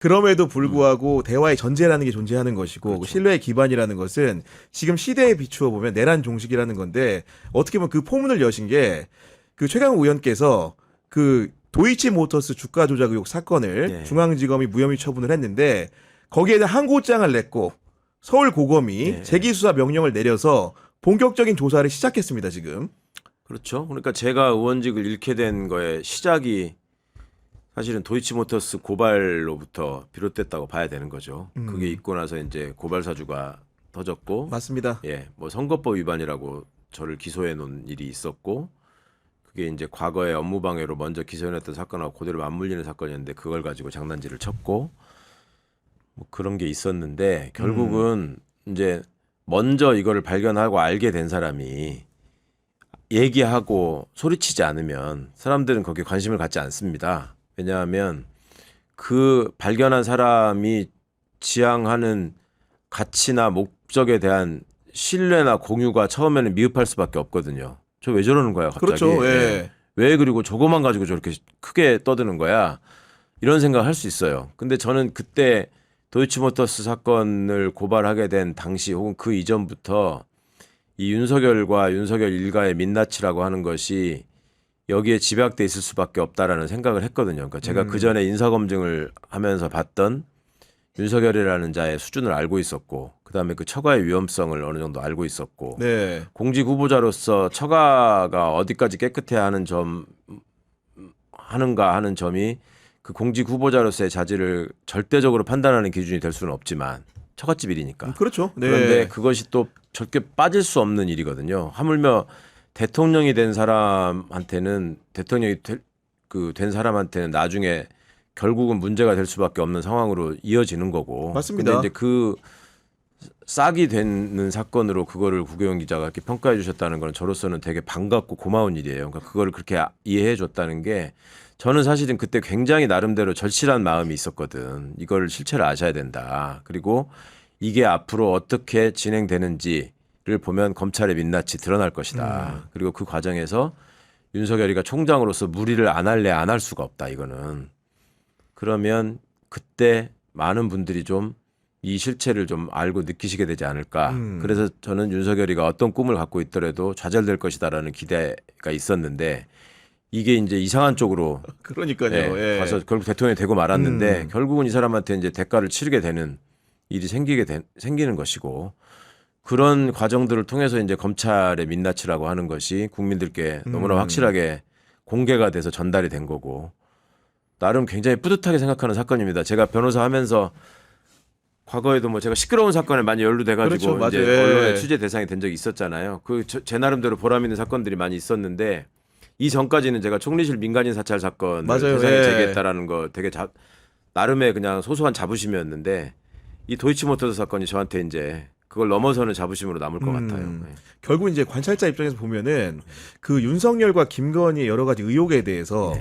그럼에도 불구하고 대화의 전제라는 게 존재하는 것이고 그렇죠. 신뢰의 기반이라는 것은 지금 시대에 비추어 보면 내란 종식이라는 건데 어떻게 보면 그 포문을 여신 게 그 최강욱 의원께서 그 도이치모터스 주가 조작 의혹 사건을 네. 중앙지검이 무혐의 처분을 했는데 거기에 대한 항고장을 냈고 서울고검이 네. 재기수사 명령을 내려서 본격적인 조사를 시작했습니다 지금. 그렇죠. 그러니까 제가 의원직을 잃게 된 거에 시작이 사실은 도이치모터스 고발로부터 비롯됐다고 봐야 되는 거죠. 그게 있고 나서 이제 고발 사주가 터졌고, 맞습니다. 예, 뭐 선거법 위반이라고 저를 기소해 놓은 일이 있었고, 그게 이제 과거에 업무방해로 먼저 기소해놨던 사건하고 그대로 맞물리는 사건이었는데 그걸 가지고 장난질을 쳤고, 뭐 그런 게 있었는데 결국은 이제 먼저 이거를 발견하고 알게 된 사람이 얘기하고 소리치지 않으면 사람들은 거기에 관심을 갖지 않습니다. 왜냐하면 그 발견한 사람이 지향하는 가치나 목적에 대한 신뢰나 공유가 처음에는 미흡할 수밖에 없거든요. 저 왜 저러는 거야 갑자기. 그렇죠. 예. 왜 그리고 저거만 가지고 저렇게 크게 떠드는 거야. 이런 생각을 할 수 있어요. 근데 저는 그때 도이치모터스 사건을 고발하게 된 당시 혹은 그 이전부터 이 윤석열과 윤석열 일가의 민낯이라고 하는 것이 여기에 집약돼 있을 수밖에 없다라는 생각을 했거든요. 그러니까 제가 그 전에 인사검증을 하면서 봤던 윤석열이라는 자의 수준을 알고 있었고, 그다음에 그 처가의 위험성을 어느 정도 알고 있었고, 네. 공직 후보자로서 처가가 어디까지 깨끗해야 하는 점 하는가 하는 점이 그 공직 후보자로서의 자질을 절대적으로 판단하는 기준이 될 수는 없지만 처갓집 일이니까. 그렇죠. 네. 그런데 그것이 또 절대 빠질 수 없는 일이거든요. 하물며 대통령이 된 사람한테는 된 사람한테는 나중에 결국은 문제가 될 수밖에 없는 상황으로 이어지는 거고. 맞습니다. 근데 이제 그 싹이 되는 사건으로 그거를 구교영 기자가 이렇게 평가해 주셨다는 건 저로서는 되게 반갑고 고마운 일이에요. 그러니까 그거를 그렇게 이해해 줬다는 게 저는 사실은 그때 굉장히 나름대로 절실한 마음이 있었거든. 이걸 실체를 아셔야 된다. 그리고 이게 앞으로 어떻게 진행되는지를 보면 검찰의 민낯이 드러날 것이다. 그리고 그 과정에서 윤석열이가 총장으로서 무리를 안 할래 안 할 수가 없다. 이거는. 그러면 그때 많은 분들이 좀 이 실체를 좀 알고 느끼시게 되지 않을까. 그래서 저는 윤석열이가 어떤 꿈을 갖고 있더라도 좌절될 것이다라는 기대가 있었는데 이게 이제 이상한 쪽으로 그러니까요. 예. 가서 결국 대통령이 되고 말았는데 결국은 이 사람한테 이제 대가를 치르게 되는 일이 생기는 것이고, 그런 과정들을 통해서 이제 검찰의 민낯이라고 하는 것이 국민들께 너무나 확실하게 공개가 돼서 전달이 된 거고, 나름 굉장히 뿌듯하게 생각하는 사건입니다. 제가 변호사 하면서 과거에도 뭐 제가 시끄러운 사건에 많이 연루돼가지고 그렇죠, 이제 맞아요. 언론에 예. 취재 대상이 된 적이 있었잖아요. 그 제 나름대로 보람 있는 사건들이 많이 있었는데 이 전까지는 제가 총리실 민간인 사찰 사건을 맞아요. 대상에 예. 제기했다라는 거 되게 나름의 그냥 소소한 자부심이었는데 이 도이치모터스 사건이 저한테 이제 그걸 넘어서는 자부심으로 남을 것 같아요. 네. 결국 이제 관찰자 입장에서 보면은 그 윤석열과 김건희의 여러 가지 의혹에 대해서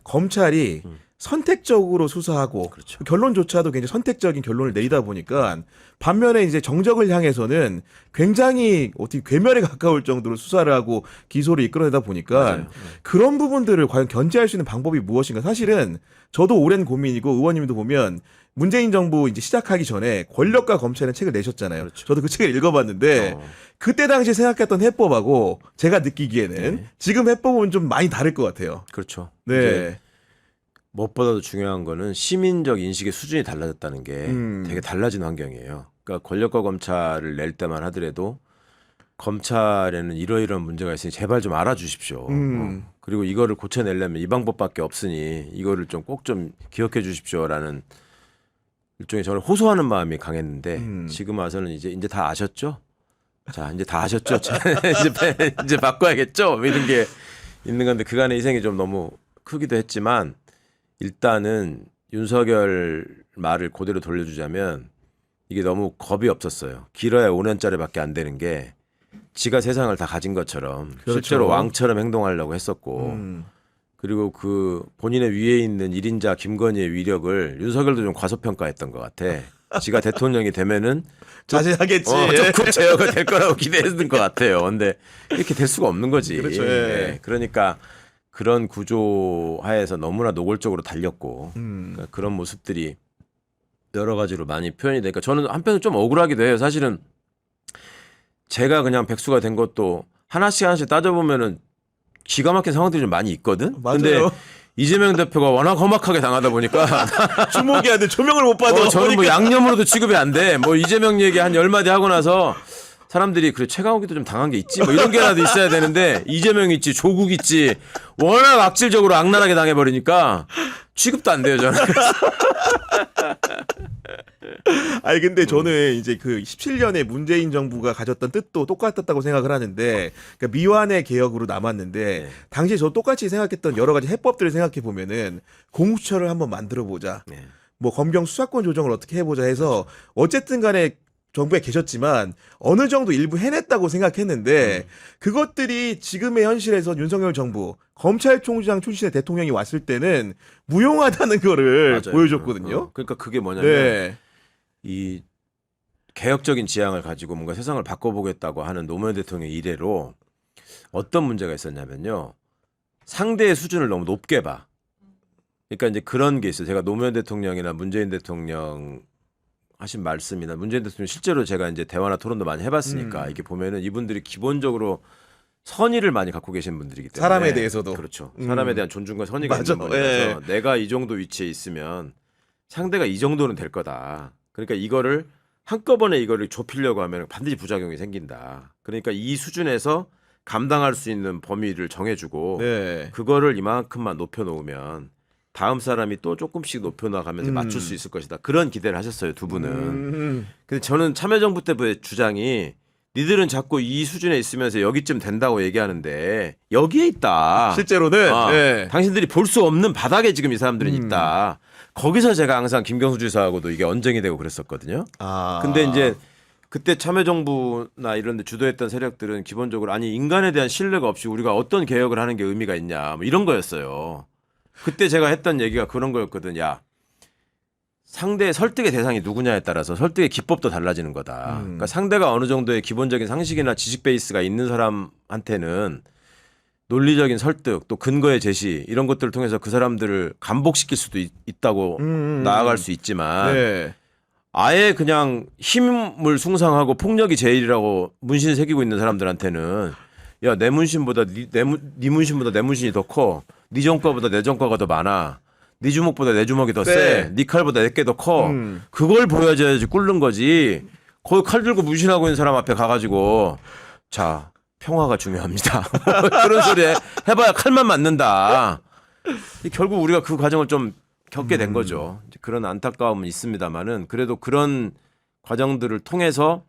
검찰이 선택적으로 수사하고 그렇죠. 그 결론조차도 굉장히 선택적인 결론을 내리다 보니까 반면에 이제 정적을 향해서는 굉장히 어떻게 괴멸에 가까울 정도로 수사를 하고 기소를 이끌어내다 보니까 맞아요. 그런 부분들을 과연 견제할 수 있는 방법이 무엇인가. 사실은 저도 오랜 고민이고 의원님도 보면 문재인 정부 이제 시작하기 전에 권력과 검찰의 책을 내셨잖아요. 그렇죠. 저도 그 책을 읽어봤는데 그때 당시 생각했던 해법하고 제가 느끼기에는 지금 해법은 좀 많이 다를 것 같아요. 그렇죠. 네. 이제 무엇보다도 중요한 거는 시민적 인식의 수준이 달라졌다는 게 되게 달라진 환경이에요. 그러니까 권력과 검찰을 낼 때만 하더라도 검찰에는 이러이러한 문제가 있으니 제발 좀 알아주십시오. 그리고 이거를 고쳐내려면 이 방법밖에 없으니 이거를 좀 꼭 좀 기억해 주십시오라는 일종의 저를 호소하는 마음이 강했는데 지금 와서는 이제 다 아셨죠? 자, 이제 다 아셨죠? 자, 이제 바꿔야겠죠? 뭐 이런 게 있는 건데 그간의 희생이 좀 너무 크기도 했지만 일단은 윤석열 말을 그대로 돌려주자면 이게 너무 겁이 없었어요. 길어야 5년짜리밖에 안 되는 게 지가 세상을 다 가진 것처럼 그렇죠. 실제로 왕처럼 행동하려고 했었고 그리고 그 본인의 위에 있는 1인자 김건희의 위력을 윤석열도 좀 과소평가했던 것 같아. 지가 대통령이 되면은 자제하겠지. 조금 제어가 될 거라고 기대했던 것 같아요. 근데 이렇게 될 수가 없는 거지. 그렇죠. 예. 그러니까 그런 구조 하에서 너무나 노골적으로 달렸고 그러니까 그런 모습들이 여러 가지로 많이 표현이 되니까 저는 한편은 좀 억울하기도 해요. 사실은 제가 그냥 백수가 된 것도 하나씩 따져보면은 기가 막힌 상황들이 좀 많이 있거든. 맞아요. 근데 이재명 대표가 워낙 험악하게 당하다 보니까 주목이 안 돼. 조명을 못 받아. 저는 뭐 양념으로도 취급이 안 돼. 뭐 이재명 얘기 한 10마디 하고 나서 사람들이 그래 최강욱이도 좀 당한 게 있지 뭐 이런 게라도 있어야 되는데 이재명 있지 조국 있지 워낙 악질적으로 악랄하게 당해버리니까 취급도 안 돼요 저는. 아니 근데 저는 이제 그 17년에 문재인 정부가 가졌던 뜻도 똑같았다고 생각을 하는데 그러니까 미완의 개혁으로 남았는데 네. 당시에 저 똑같이 생각했던 여러 가지 해법들을 생각해 보면은 공수처를 한번 만들어 보자. 네. 뭐 검경 수사권 조정을 어떻게 해보자 해서 어쨌든 간에 정부에 계셨지만 어느 정도 일부 해냈다고 생각했는데 그것들이 지금의 현실에서 윤석열 정부 검찰총장 출신의 대통령이 왔을 때는 무용하다는 거를 맞아요. 보여줬거든요. 그러니까 그게 뭐냐면 네. 이 개혁적인 지향을 가지고 뭔가 세상을 바꿔보겠다고 하는 노무현 대통령의 이래로 어떤 문제가 있었냐면요. 상대의 수준을 너무 높게 봐. 그러니까 이제 그런 게 있어요. 제가 노무현 대통령이나 문재인 대통령 하신 말씀이나 문재인 대통령 실제로 제가 이제 대화나 토론도 많이 해봤으니까 이렇게 보면은 이분들이 기본적으로 선의를 많이 갖고 계신 분들이기 때문에 사람에 대해서도. 그렇죠. 사람에 대한 존중과 선의가 맞아. 있는 분이라서 내가 이 정도 위치에 있으면 상대가 이 정도는 될 거다. 그러니까 이거를 한꺼번에 이거를 좁히려고 하면 반드시 부작용이 생긴다. 그러니까 이 수준에서 감당할 수 있는 범위를 정해주고 네. 그거를 이만큼만 높여놓으면 다음 사람이 또 조금씩 높여나가면서 맞출 수 있을 것이다. 그런 기대를 하셨어요, 두 분은. 근데 저는 참여정부 때의 주장이 니들은 자꾸 이 수준에 있으면서 여기쯤 된다고 얘기하는데 여기에 있다. 실제로는 네. 당신들이 볼 수 없는 바닥에 지금 이 사람들은 있다. 거기서 제가 항상 김경수 지사하고도 이게 언쟁이 되고 그랬었거든요. 아. 근데 이제 그때 참여정부나 이런 데 주도했던 세력들은 기본적으로 아니 인간에 대한 신뢰가 없이 우리가 어떤 개혁을 하는 게 의미가 있냐 뭐 이런 거였어요. 그때 제가 했던 얘기가 그런 거였거든. 야, 상대의 설득의 대상이 누구냐에 따라서 설득의 기법도 달라지는 거다. 그러니까 상대가 어느 정도의 기본적인 상식이나 지식 베이스가 있는 사람한테는 논리적인 설득 또 근거의 제시 이런 것들을 통해서 그 사람들을 감복시킬 수도 있다고 나아갈 수 있지만 네. 아예 그냥 힘을 숭상하고 폭력이 제일이라고 문신 새기고 있는 사람들한테는 야, 내 문신보다 네 문신보다 내 문신이 더 커. 네 정과보다 내 정과가 더 많아. 네 주먹보다 내 주먹이 더 세. 네 칼보다 내 게 더 커. 그걸 보여줘야지 꿇는 거지. 거기 칼 들고 문신하고 있는 사람 앞에 가가지고 자 평화가 중요합니다. 그런 소리 해봐야 칼만 맞는다. 결국 우리가 그 과정을 좀 겪게 된 거죠. 그런 안타까움은 있습니다만은 그래도 그런 과정들을 통해서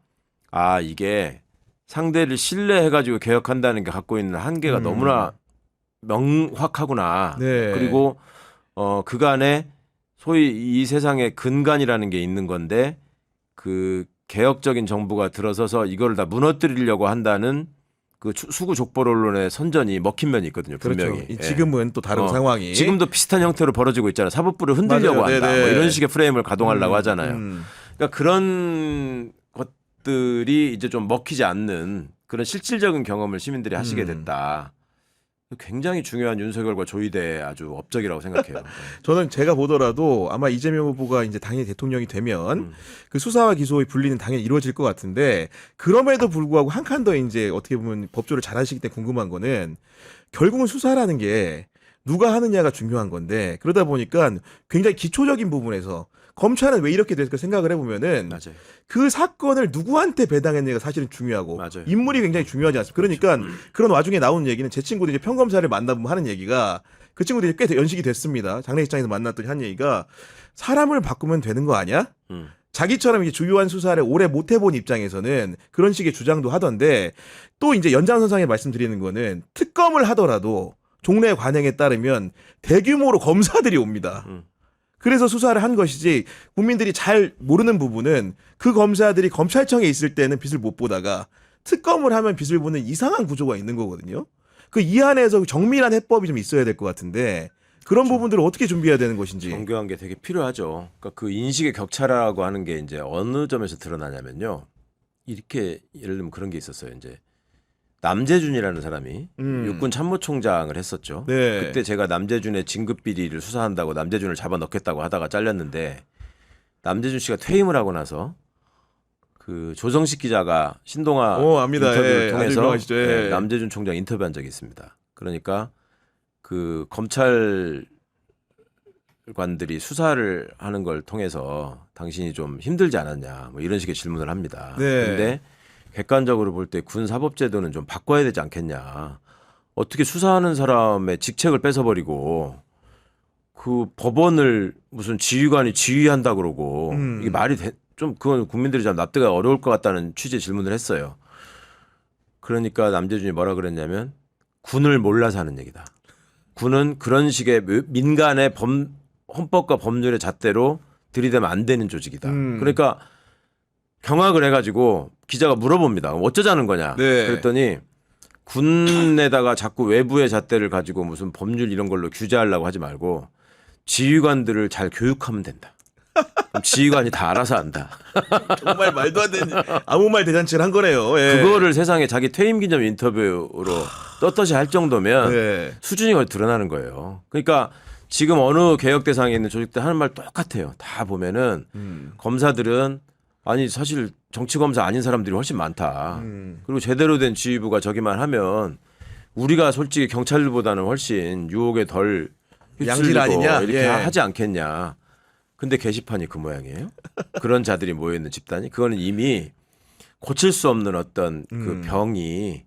아 이게 상대를 신뢰해가지고 개혁한다는 게 갖고 있는 한계가 너무나 명확하구나. 네. 그리고 그간에 소위 이 세상의 근간이라는 게 있는 건데 그 개혁적인 정부가 들어서서 이거를 다 무너뜨리려고 한다는 그 수구 족벌 언론의 선전이 먹힌 면이 있거든요. 분명히. 그렇죠. 지금은 또 다른 상황이 지금도 비슷한 형태로 벌어지고 있잖아요. 사법부를 흔들려고 맞아요. 한다. 네네. 뭐 이런 식의 프레임을 가동하려고 하잖아요. 그러니까 그런 것들이 이제 좀 먹히지 않는 그런 실질적인 경험을 시민들이 하시게 됐다. 굉장히 중요한 윤석열과 조이대의 아주 업적이라고 생각해요. 저는 제가 보더라도 아마 이재명 후보가 이제 당연히 대통령이 되면 그 수사와 기소의 분리는 당연히 이루어질 것 같은데 그럼에도 불구하고 한 칸 더 이제 어떻게 보면 법조를 잘 하시기 때문에 궁금한 거는 결국은 수사라는 게 누가 하느냐가 중요한 건데 그러다 보니까 굉장히 기초적인 부분에서 검찰은 왜 이렇게 됐을까 생각을 해보면은 맞아요. 그 사건을 누구한테 배당했느냐가 사실은 중요하고 맞아요. 인물이 굉장히 중요하지 않습니까? 그러니까 그런 와중에 나오는 얘기는 제 친구들이 이제 평검사를 만나보면 하는 얘기가 그 친구들이 꽤 연식이 됐습니다. 장례식장에서 만났더니 한 얘기가 사람을 바꾸면 되는 거 아니야? 자기처럼 이제 주요한 수사를 오래 못 해본 입장에서는 그런 식의 주장도 하던데 또 이제 연장선상에 말씀드리는 거는 특검을 하더라도 종래 관행에 따르면 대규모로 검사들이 옵니다. 그래서 수사를 한 것이지 국민들이 잘 모르는 부분은 그 검사들이 검찰청에 있을 때는 빛을 못 보다가 특검을 하면 빛을 보는 이상한 구조가 있는 거거든요. 그 이 안에서 정밀한 해법이 좀 있어야 될 것 같은데 그런 부분들을 어떻게 준비해야 되는 것인지. 정교한 게 되게 필요하죠. 그러니까 그 인식의 격차라고 하는 게 이제 어느 점에서 드러나냐면요. 이렇게 예를 들면 그런 게 있었어요. 이제 남재준이라는 사람이 육군 참모총장을 했었죠. 네. 그때 제가 남재준의 진급 비리를 수사한다고 남재준을 잡아넣겠다고 하다가 잘렸는데 남재준 씨가 퇴임을 하고 나서 그 조정식 기자가 신동아 압니다. 인터뷰를 아주 통해서 유명하시죠. 예. 남재준 총장 인터뷰한 적이 있습니다. 그러니까 그 검찰관들이 수사를 하는 걸 통해서 당신이 좀 힘들지 않았냐 뭐 이런 식의 질문을 합니다. 네. 그런데 객관적으로 볼 때 군사법제도는 좀 바꿔야 되지 않겠냐. 어떻게 수사하는 사람의 직책을 뺏어버리고 그 법원을 무슨 지휘관이 지휘한다 그러고 이게 말이 좀 그건 국민들이 좀 납득하기 어려울 것 같다는 취지의 질문을 했어요. 그러니까 남재준이 뭐라 그랬냐면 군을 몰라서 하는 얘기다. 군은 그런 식의 민간의 헌법과 법률의 잣대로 들이대면 안 되는 조직이다. 그러니까 경악을 해가지고 기자가 물어봅니다. 어쩌자는 거냐. 네. 그랬더니 군에다가 자꾸 외부의 잣대를 가지고 무슨 법률 이런 걸로 규제하려고 하지 말고 지휘관들을 잘 교육하면 된다. 그럼 지휘관이 다 알아서 한다. 정말 말도 안 되는 아무 말 대잔치를 한 거네요. 예. 그거를 세상에 자기 퇴임 기념 인터뷰로 떳떳이 할 정도면 예. 수준이 거의 드러나는 거예요. 그러니까 지금 어느 개혁 대상에 있는 조직들 하는 말 똑같아요. 다 보면은 검사들은 아니 사실 정치 검사 아닌 사람들이 훨씬 많다. 그리고 제대로 된 지휘부가 저기만 하면 우리가 솔직히 경찰보다는 훨씬 유혹에 덜 양질 휩쓸리고 아니냐? 이렇게 예. 하지 않겠냐. 근데 게시판이 그 모양이에요. 그런 자들이 모여 있는 집단이 그거는 이미 고칠 수 없는 어떤 그 병이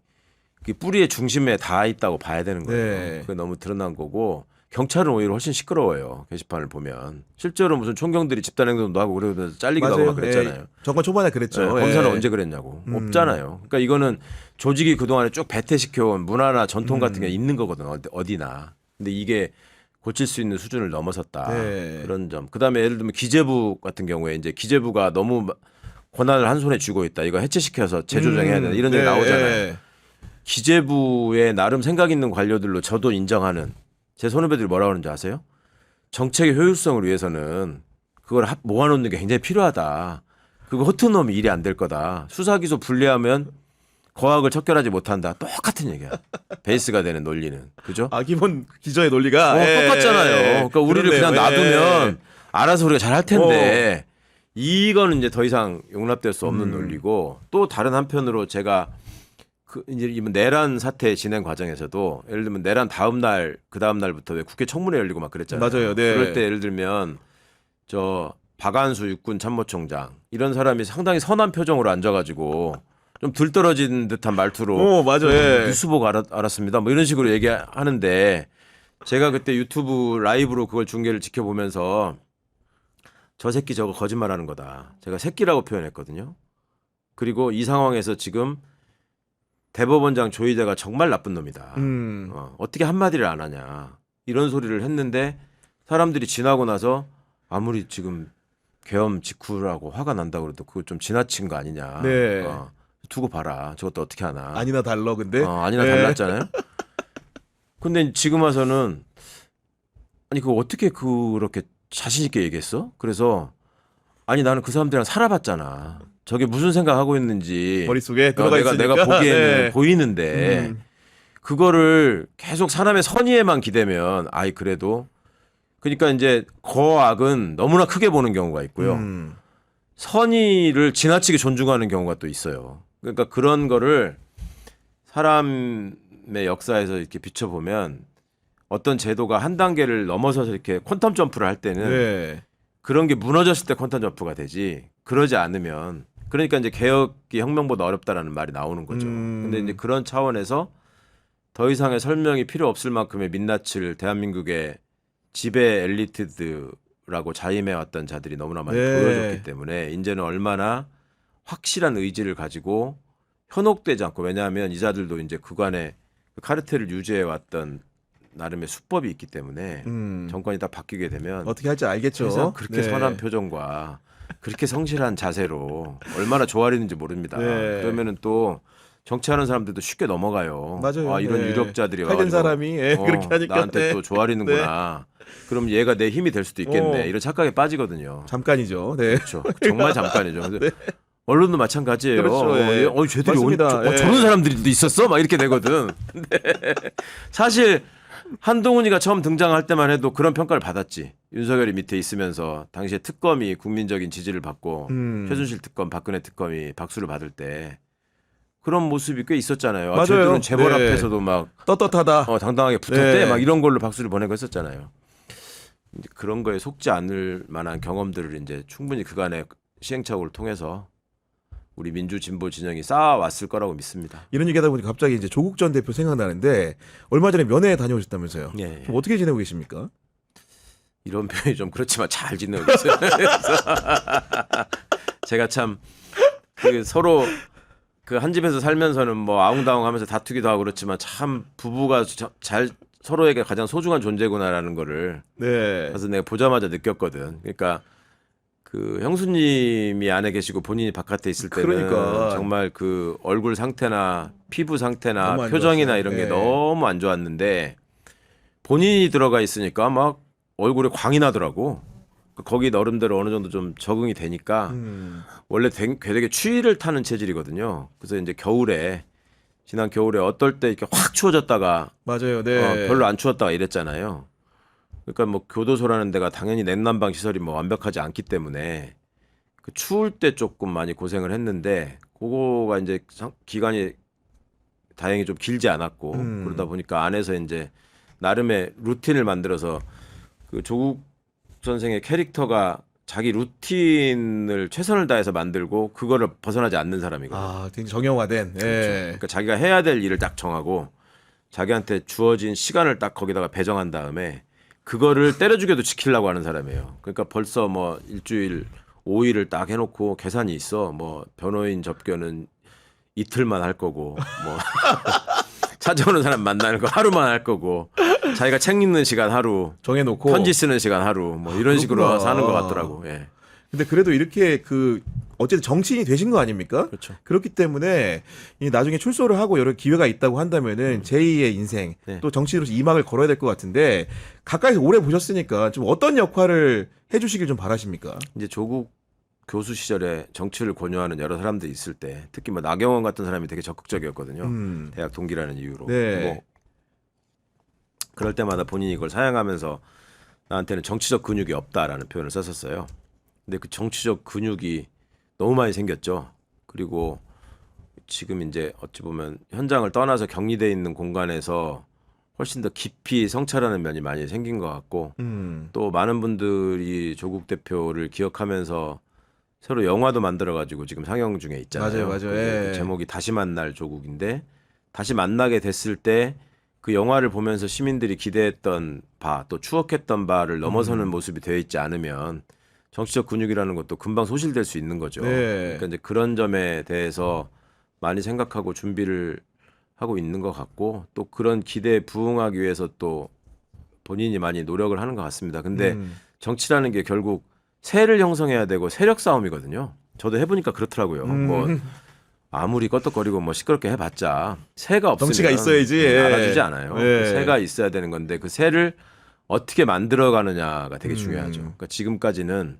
그 뿌리의 중심에 닿아 있다고 봐야 되는 거예요. 네. 그게 너무 드러난 거고 경찰은 오히려 훨씬 시끄러워요. 게시판을 보면 실제로 무슨 총경들이 집단행동도 하고 그러면서 잘리기도 하고 막 그랬잖아요. 예. 정권 초반에 그랬죠. 네, 검사는 예. 언제 그랬냐고. 없잖아요. 그러니까 이거는 조직이 그동안에 쭉 배태시켜온 문화나 전통 같은 게 있는 거거든 어디나. 근데 이게 고칠 수 있는 수준을 넘어섰다. 네. 그런 점. 그다음에 예를 들면 기재부 같은 경우에 이제 기재부가 너무 권한을 한 손에 쥐고 있다. 이거 해체시켜서 재조정해야 된다. 이런 얘기 나오잖아요. 예. 기재부에 나름 생각 있는 관료들로 저도 인정하는 제 선후배들이 뭐라고 하는지 아세요? 정책의 효율성을 위해서는 그걸 모아놓는 게 굉장히 필요하다. 그거 허튼 놈이 일이 안 될 거다. 수사기소 분리하면 거학을 척결하지 못한다. 똑같은 얘기야. 베이스가 되는 논리는. 그죠? 아 기본 기저의 논리가 똑같잖아요. 그러니까 우리를 그렇네요. 그냥 놔두면 예. 알아서 우리가 잘 할 텐데 이거는 이제 더 이상 용납될 수 없는 논리고 또 다른 한편으로 제가 그 이제 이번 내란 사태 진행 과정에서도 예를 들면 내란 다음 날 그 다음 날부터 왜 국회 청문회 열리고 막 그랬잖아요. 맞아요. 네. 그럴 때 예를 들면 저 박안수 육군 참모총장 이런 사람이 상당히 선한 표정으로 앉아가지고 좀 들떨어진 듯한 말투로 맞아요. 예. 뉴스 보고 알았습니다. 뭐 이런 식으로 얘기하는데 제가 그때 유튜브 라이브로 그걸 중계를 지켜보면서 저 새끼 저거 거짓말하는 거다. 제가 새끼라고 표현했거든요. 그리고 이 상황에서 지금 대법원장 조희대가 정말 나쁜 놈이다. 어떻게 한마디를 안 하냐. 이런 소리를 했는데 사람들이 지나고 나서 아무리 지금 계엄 직후라고 화가 난다고 그래도 그거 좀 지나친 거 아니냐. 네. 두고 봐라. 저것도 어떻게 하나. 아니나 달러 근데. 아니나 예. 달랐잖아요. 근데 지금 와서는 아니 그거 어떻게 그렇게 자신 있게 얘기했어? 그래서 아니 나는 그 사람들이랑 살아봤잖아. 저게 무슨 생각하고 있는지 머릿속에 들어가 있으니까. 내가 보기에는 네. 보이는데 그거를 계속 사람의 선의에만 기대면 아이 그래도 그러니까 이제 거악은 너무나 크게 보는 경우가 있고요. 선의를 지나치게 존중하는 경우가 또 있어요. 그러니까 그런 거를 사람의 역사에서 이렇게 비춰보면 어떤 제도가 한 단계를 넘어서서 이렇게 퀀텀 점프를 할 때는 네. 그런 게 무너졌을 때 퀀텀 점프가 되지 그러지 않으면 그러니까 이제 개혁이 혁명보다 어렵다라는 말이 나오는 거죠. 근데 이제 그런 차원에서 더 이상의 설명이 필요 없을 만큼의 민낯을 대한민국의 지배 엘리트들하고 자임해왔던 자들이 너무나 많이 네. 보여줬기 때문에 이제는 얼마나 확실한 의지를 가지고 현혹되지 않고 왜냐하면 이자들도 이제 그간의 카르텔을 유지해왔던 나름의 수법이 있기 때문에 정권이 다 바뀌게 되면 어떻게 할지 알겠죠. 세상 그렇게 네. 선한 표정과 그렇게 성실한 자세로 얼마나 조아리는지 모릅니다. 네. 그러면은 또 정치하는 사람들도 쉽게 넘어가요. 맞아요. 아, 이런 네. 유력자들이 칼된 와가지고 사람이 그렇게 하니까 나한테 네. 또 조아리는구나. 그럼 얘가 내 힘이 될 수도 있겠네. 이런 착각에 빠지거든요. 잠깐이죠. 네. 그렇죠. 정말 잠깐이죠. 근데 언론도 마찬가지예요. 그렇죠. 예. 쟤들이 맞습니다. 예. 저런 사람들이 있었어? 막 이렇게 되거든. 근데 사실 한동훈이가 처음 등장할 때만 해도 그런 평가를 받았지. 윤석열이 밑에 있으면서 당시에 특검이 국민적인 지지를 받고 최순실 특검, 박근혜 특검이 박수를 받을 때 그런 모습이 꽤 있었잖아요. 맞아요. 쟤들은 재벌 네. 앞에서도 막 떳떳하다. 당당하게 붙었대. 네. 막 이런 걸로 박수를 보내고 했었잖아요. 이제 그런 거에 속지 않을 만한 경험들을 이제 충분히 그간의 시행착오를 통해서 우리 민주 진보 진영이 쌓아왔을 거라고 믿습니다. 이런 얘기하다 보니까 갑자기 이제 조국 전 대표 생각나는데 얼마 전에 면회에 다녀오셨다면서요. 예. 좀 어떻게 지내고 계십니까? 이런 표현이 좀 그렇지만 잘 지내고 있어요. 그래서 제가 참 그 서로 그 한 집에서 살면서는 뭐 아웅다웅하면서 다투기도 하고 그렇지만 참 부부가 잘 서로에게 가장 소중한 존재구나라는 거를 네. 그래서 내가 보자마자 느꼈거든. 그러니까 그 형수님이 안에 계시고 본인이 바깥에 있을 때는 그러니까. 정말 그 얼굴 상태나 피부 상태나 너무 안 표정이나 좋았어요. 이런 게 네. 너무 안 좋았는데 본인이 들어가 있으니까 막 얼굴에 광이 나더라고. 거기 나름대로 어느 정도 좀 적응이 되니까 원래 되게 추위를 타는 체질이거든요. 그래서 이제 겨울에 지난 겨울에 어떨 때 이렇게 확 추워졌다가 맞아요. 네. 별로 안 추웠다가 이랬잖아요. 그러니까 뭐 교도소라는 데가 당연히 냉난방 시설이 뭐 완벽하지 않기 때문에 그 추울 때 조금 많이 고생을 했는데 그거가 이제 기간이 다행히 좀 길지 않았고 그러다 보니까 안에서 이제 나름의 루틴을 만들어서 그 조국 선생의 캐릭터가 자기 루틴을 최선을 다해서 만들고 그거를 벗어나지 않는 사람이거든요. 아, 굉장히 정형화된. 그렇죠. 예. 그러니까 자기가 해야 될 일을 딱 정하고 자기한테 주어진 시간을 딱 거기다가 배정한 다음에 그거를 때려 죽여도 지키려고 하는 사람이에요. 그러니까 벌써 뭐 일주일 5일을 딱 해놓고 계산이 있어. 뭐 변호인 접견은 이틀만 할 거고 뭐 찾아오는 사람 만나는 거 하루만 할 거고 자기가 책 읽는 시간 하루 정해놓고. 편지 쓰는 시간 하루 뭐 이런 식으로 그렇구나. 사는 것 같더라고. 예. 근데 그래도 이렇게 그 어쨌든 정치인이 되신 거 아닙니까? 그렇죠. 그렇기 때문에 이 나중에 출소를 하고 여러 기회가 있다고 한다면은 제2의 인생 네. 또 정치인으로서 이막을 걸어야 될 것 같은데 가까이서 오래 보셨으니까 좀 어떤 역할을 해주시길 좀 바라십니까? 이제 조국 교수 시절에 정치를 권유하는 여러 사람들이 있을 때 특히 뭐 나경원 같은 사람이 되게 적극적이었거든요. 대학 동기라는 이유로. 네. 뭐 그럴 때마다 본인이 이걸 사용하면서 나한테는 정치적 근육이 없다라는 표현을 썼었어요. 근데 그 정치적 근육이 너무 많이 생겼죠. 그리고 지금 이제 어찌 보면 현장을 떠나서 격리돼 있는 공간에서 훨씬 더 깊이 성찰하는 면이 많이 생긴 것 같고 또 많은 분들이 조국 대표를 기억하면서 새로 영화도 만들어가지고 지금 상영 중에 있잖아요. 맞아요. 그 예. 제목이 다시 만날 조국인데 다시 만나게 됐을 때 그 영화를 보면서 시민들이 기대했던 바 또 추억했던 바를 넘어서는 모습이 되어 있지 않으면 정치적 근육이라는 것도 금방 소실될 수 있는 거죠. 네. 그러니까 이제 그런 점에 대해서 많이 생각하고 준비를 하고 있는 것 같고 또 그런 기대에 부응하기 위해서 또 본인이 많이 노력을 하는 것 같습니다. 근데 정치라는 게 결국 세를 형성해야 되고 세력 싸움이거든요. 저도 해보니까 그렇더라고요. 뭐 아무리 껐덕거리고 뭐 시끄럽게 해봤자 세가 없으면 정치가 있어야지. 예. 알아주지 않아요. 예. 그 세가 있어야 되는 건데 그 세를 어떻게 만들어가느냐가 되게 중요하죠. 그러니까 지금까지는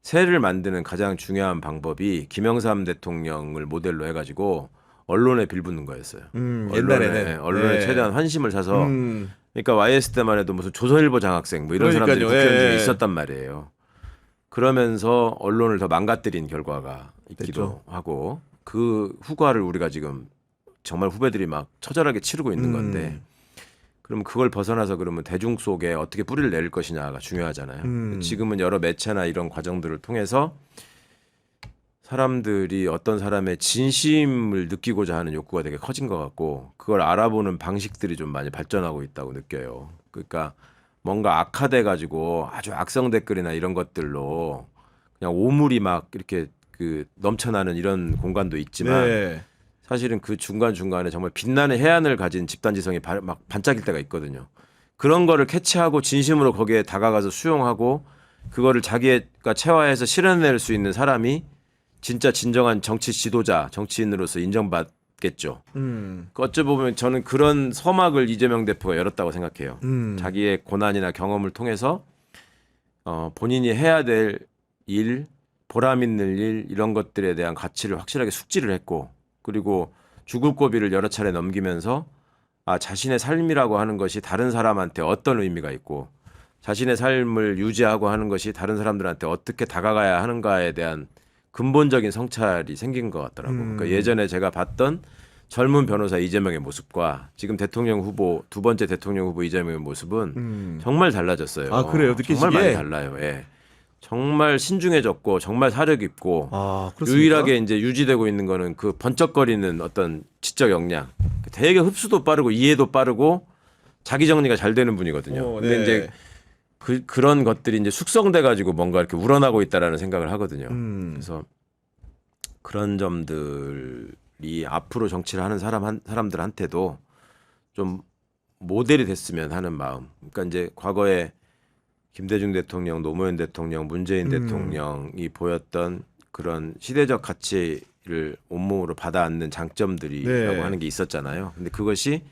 세를 만드는 가장 중요한 방법이 김영삼 대통령을 모델로 해가지고 언론에 빌붙는 거였어요. 옛날에는. 언론에 네. 최대한 환심을 사서 그러니까 YS 때만 해도 무슨 조선일보 장학생 뭐 이런 사람들이 그러니까요. 국회의원 중에 예. 있었단 말이에요. 그러면서 언론을 더 망가뜨린 결과가 있기도 됐죠. 하고 그 후과를 우리가 지금 정말 후배들이 막 처절하게 치르고 있는 건데 그러면 그걸 벗어나서 그러면 대중 속에 어떻게 뿌리를 내릴 것이냐가 중요하잖아요. 지금은 여러 매체나 이런 과정들을 통해서 사람들이 어떤 사람의 진심을 느끼고자 하는 욕구가 되게 커진 것 같고 그걸 알아보는 방식들이 좀 많이 발전하고 있다고 느껴요. 그러니까 뭔가 악화돼 가지고 아주 악성 댓글이나 이런 것들로 그냥 오물이 막 이렇게 그 넘쳐나는 이런 공간도 있지만 네. 사실은 그 중간중간에 정말 빛나는 해안을 가진 집단지성이 막 반짝일 때가 있거든요. 그런 거를 캐치하고 진심으로 거기에 다가가서 수용하고 그거를 자기가 체화해서 실현낼 수 있는 사람이 진짜 진정한 정치 지도자, 정치인으로서 인정받겠죠. 어찌 보면 저는 그런 서막을 이재명 대표가 열었다고 생각해요. 자기의 고난이나 경험을 통해서 본인이 해야 될 일, 보람 있는 일 이런 것들에 대한 가치를 확실하게 숙지를 했고 그리고 죽을 고비를 여러 차례 넘기면서 자신의 삶이라고 하는 것이 다른 사람한테 어떤 의미가 있고 자신의 삶을 유지하고 하는 것이 다른 사람들한테 어떻게 다가가야 하는가에 대한 근본적인 성찰이 생긴 것 같더라고요. 그러니까 예전에 제가 봤던 젊은 변호사 이재명의 모습과 지금 대통령 후보 두 번째 대통령 후보 이재명의 모습은 정말 달라졌어요. 아, 그래요? 느끼시기에? 정말 많이 달라요. 예. 정말 신중해졌고 정말 사력 있고 그렇습니까? 유일하게 이제 유지되고 있는 거는 그 번쩍거리는 어떤 지적 역량. 되게 흡수도 빠르고 이해도 빠르고 자기 정리가 잘 되는 분이거든요. 근데 네. 이제 그런 것들이 이제 숙성돼 가지고 뭔가 이렇게 우러나고 있다라는 생각을 하거든요. 그래서 그런 점들이 앞으로 정치를 하는 사람들한테도 좀 모델이 됐으면 하는 마음. 그러니까 이제 과거에 김대중 대통령, 노무현 대통령, 문재인 대통령이 보였던 그런 시대적 가치를 온몸으로 받아안는 장점들이라고 네. 하는 게 있었잖아요. 근데 그것이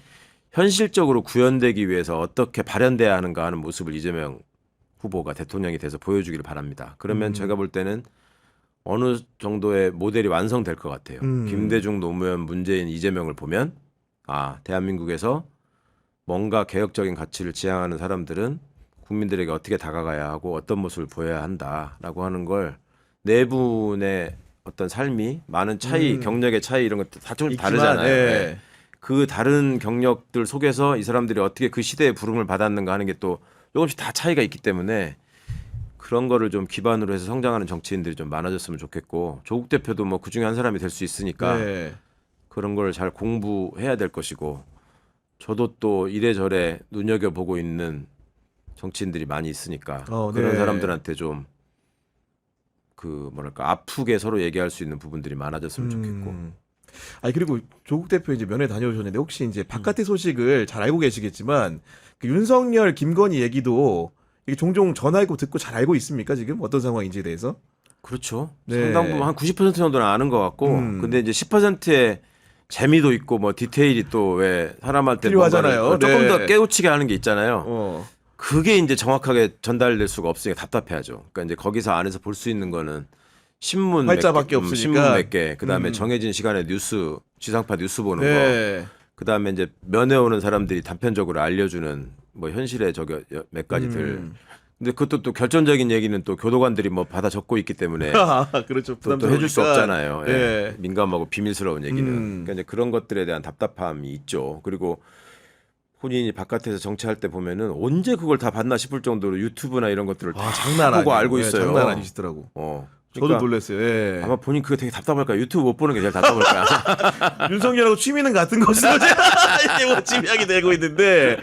현실적으로 구현되기 위해서 어떻게 발현돼야 하는가 하는 모습을 이재명 후보가 대통령이 돼서 보여주기를 바랍니다. 그러면 제가 볼 때는 어느 정도의 모델이 완성될 것 같아요. 김대중, 노무현, 문재인, 이재명을 보면 대한민국에서 뭔가 개혁적인 가치를 지향하는 사람들은 국민들에게 어떻게 다가가야 하고 어떤 모습을 보여야 한다라고 하는 걸 네 분의 어떤 삶이 많은 차이, 경력의 차이 이런 것도 다 좀 다르잖아요. 네. 그 다른 경력들 속에서 이 사람들이 어떻게 그 시대의 부름을 받았는가 하는 게 또 조금씩 다 차이가 있기 때문에 그런 거를 좀 기반으로 해서 성장하는 정치인들이 좀 많아졌으면 좋겠고 조국 대표도 뭐 그중에 한 사람이 될 수 있으니까 네. 그런 걸 잘 공부해야 될 것이고 저도 또 이래저래 눈여겨보고 있는 정치인들이 많이 있으니까 그런 네. 사람들한테 좀 뭐랄까 아프게 서로 얘기할 수 있는 부분들이 많아졌으면 좋겠고. 그리고 조국 대표 이제 면회 다녀오셨는데 혹시 이제 바깥의 소식을 잘 알고 계시겠지만 그 윤석열, 김건희 얘기도 이게 종종 전화하고 듣고 잘 알고 있습니까? 지금 어떤 상황인지에 대해서? 그렇죠. 네. 상당 부분 한 90% 정도는 아는 것 같고, 근데 이제 10%의 재미도 있고 뭐 디테일이 또 왜 사람한테 필요하잖아요. 뭔가를 조금 네. 더 깨우치게 하는 게 있잖아요. 그게 이제 정확하게 전달될 수가 없으니까 답답해하죠. 그러니까 이제 거기서 안에서 볼 수 있는 거는 신문 활자밖에 몇 개, 없으니까. 신문 몇 개, 그다음에 정해진 시간에 뉴스, 지상파 뉴스 보는 거, 네. 그다음에 이제 면회 오는 사람들이 단편적으로 알려주는 뭐 현실의 저기 몇 가지들. 근데 그것도 또 결정적인 얘기는 또 교도관들이 뭐 받아 적고 있기 때문에 그렇죠. 또 해줄 수 없잖아요. 예. 네. 민감하고 비밀스러운 얘기는. 그러니까 이제 그런 것들에 대한 답답함이 있죠. 그리고 본인이 바깥에서 정치할 때 보면은 언제 그걸 다 봤나 싶을 정도로 유튜브나 이런 것들을 다 장난 보고 아니에요. 알고 네, 있어요. 장난 아니시더라고. 저도 그러니까 놀랐어요. 예. 아마 본인 그게 되게 답답할 거야. 유튜브 못 보는 게 제일 답답할 거야. 윤석열하고 취미는 같은 것으로 이제 뭐 집약이 되고 있는데